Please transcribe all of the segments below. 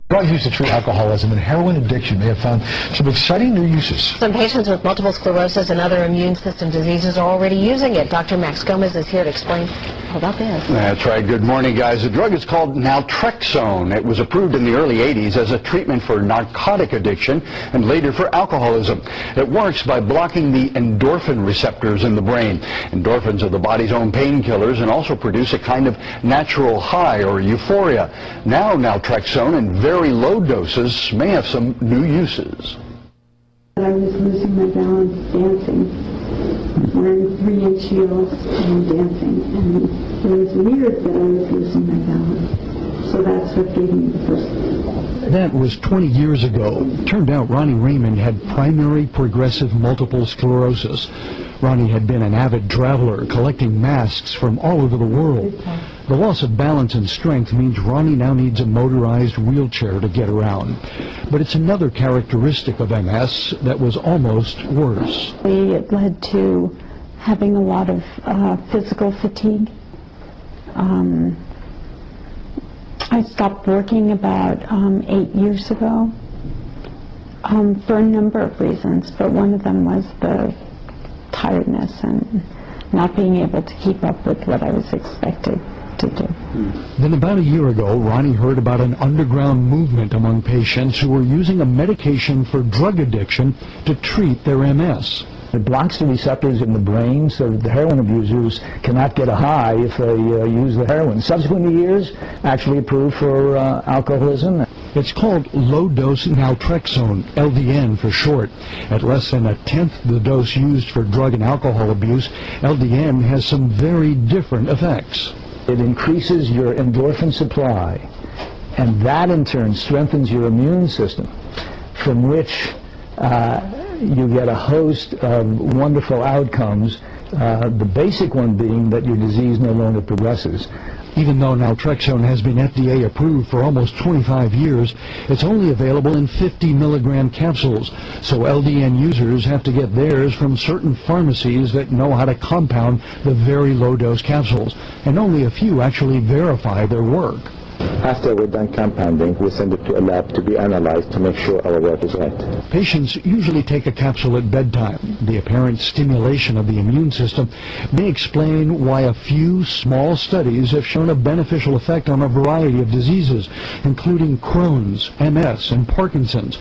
Drugs used to treat alcoholism and heroin addiction may have found some exciting new uses. Some patients with multiple sclerosis and other immune system diseases are already using it. Dr. Max Gomez is here to explain all about this. That's right. Good morning, guys. The drug is called Naltrexone. It was approved in the early 80s as a treatment for narcotic addiction and later for alcoholism. It works by blocking the endorphin receptors in the brain. Endorphins are the body's own painkillers and also produce a kind of natural high or euphoria. Now Naltrexone in very low doses may have some new uses. I was losing my balance dancing, wearing 3-inch heels and dancing, and it was weird that I was losing my balance. So that's what gave me the first. That was 20 years ago. Turned out Ronnie Raymond had primary progressive multiple sclerosis. Ronnie had been an avid traveler, collecting masks from all over the world. The loss of balance and strength means Ronnie now needs a motorized wheelchair to get around. But it's another characteristic of MS that was almost worse. It led to having a lot of physical fatigue. I stopped working about 8 years ago for a number of reasons, but one of them was the tiredness and not being able to keep up with what I was expected to do. Then about a year ago, Ronnie heard about an underground movement among patients who were using a medication for drug addiction to treat their MS. It blocks the receptors in the brain so that the heroin abusers cannot get a high if they use the heroin. Subsequent years, actually approved for alcoholism. It's called low-dose naltrexone, LDN for short. At less than 1/10 the dose used for drug and alcohol abuse, LDN has some very different effects. It increases your endorphin supply, and that in turn strengthens your immune system, from which you get a host of wonderful outcomes, the basic one being that your disease no longer progresses. Even though naltrexone has been FDA approved for almost 25 years, it's only available in 50 milligram capsules, so LDN users have to get theirs from certain pharmacies that know how to compound the very low-dose capsules, and only a few actually verify their work. After we're done compounding, we send it to a lab to be analyzed to make sure our work is right. Patients usually take a capsule at bedtime. The apparent stimulation of the immune system may explain why a few small studies have shown a beneficial effect on a variety of diseases, including Crohn's, MS, and Parkinson's.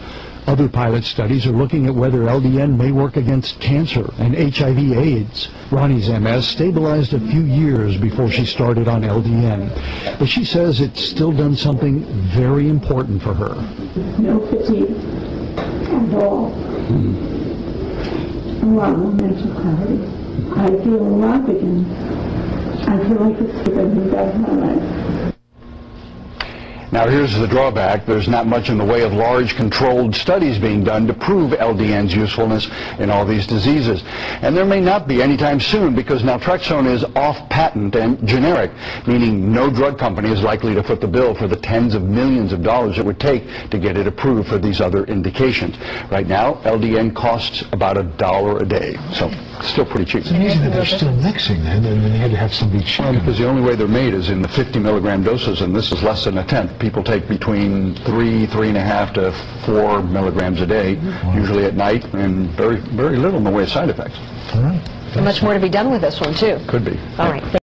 Other pilot studies are looking at whether LDN may work against cancer and HIV/AIDS. Ronnie's MS stabilized a few years before she started on LDN, but she says it's still done something very important for her. No fatigue at all. A lot of mental clarity. I feel alive again. I feel like it's the best of my life. Now here's the drawback. There's not much in the way of large controlled studies being done to prove LDN's usefulness in all these diseases. And there may not be anytime soon because naltrexone is off patent and generic, meaning no drug company is likely to foot the bill for the tens of millions of dollars it would take to get it approved for these other indications. Right now, LDN costs about $1 a day, so still pretty cheap. It's amazing that they're still mixing then, and then they had to have somebody check. Because the only way they're made is in the 50 milligram doses, and this is less than 1/10. People take between 3.5 to 4 milligrams a day, usually at night, and very little in the way of side effects. All right. Much more to be done with this one, too. Could be. All right.